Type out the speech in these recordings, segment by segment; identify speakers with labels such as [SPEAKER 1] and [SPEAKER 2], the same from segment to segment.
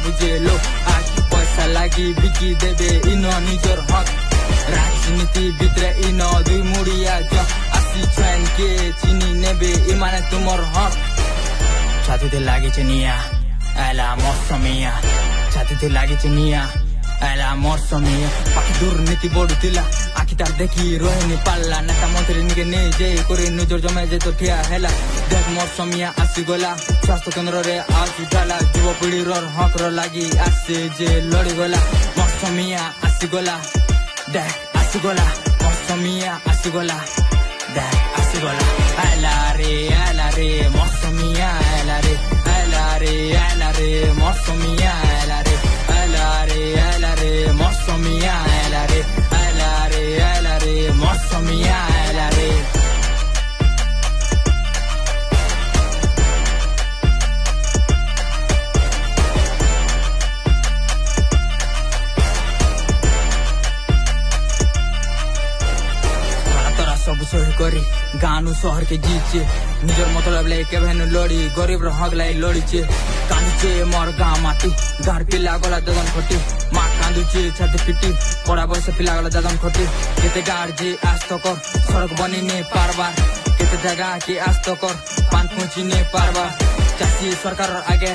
[SPEAKER 1] বুঝে লো আর পয়সা লাগি বিকি দেবে ইন নিজের হক রাজনীতি ভিতরে ইন দুই মুড়িয়া আসি ছয়ন কে চিনি নেবে ইমানে তোমার হক ছাতিতে লাগিছে নিয়া এলা মৌসুমিয়া ছাতিতে লাগিছে নিয়া এলা মৌসুমিয়া পাখি দুর্নীতি বড়ুতিলা আখি তার দেখি রোহিণী পাল্লা নেতা মন্ত্রী নিকে নেই যে করে নিজের জমে যেত ঠিয়া হেলা দেখ মৌসুমিয়া আসিগলা স্বাস্থ্য কেন্দ্রে আজ উঠালা যুবপিঢ়ির হকর লাগি আসছে যে লড়িগলা মৌসুমিয়া আসিগলা দেখ আসিগলা মৌসুমিয়া আসিগলা দেখ আসিগলা এলা রে মৌসুমিয়া এলা রে মৌসুমিয়া এলা রে মৌসুমিয়া এলা রে মৌসুমিয়া এলা রে सब सही करी गानु शहर के जीचे निजर मतलब लाई के बहन लड़ी गरीब हक लाई लड़ीचे कांदुचे मोर गाँ माटी गार पिला गला दगन खटी माँ कांदुचे छाती पिटी पड़ा बयस पिला गला दगन खटी केते गार जे आज तो कर सड़क बनी ने पारबार केते जगह के आज तो कर पान पहुंची ने पारबार चासी सरकार आगे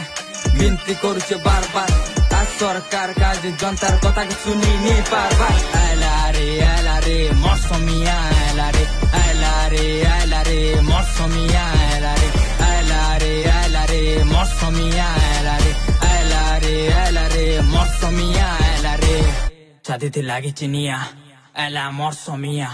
[SPEAKER 1] विनती करुचे बार बार आज सरकार काज जनतार कथा के सुनी ने पारबार एला रे मौसुमिया एला रे मौसुमिया एला रे मौसुमिया एला रे मौसुमिया एला रे छातीते लागिছে নিয়া एला मौसुमिया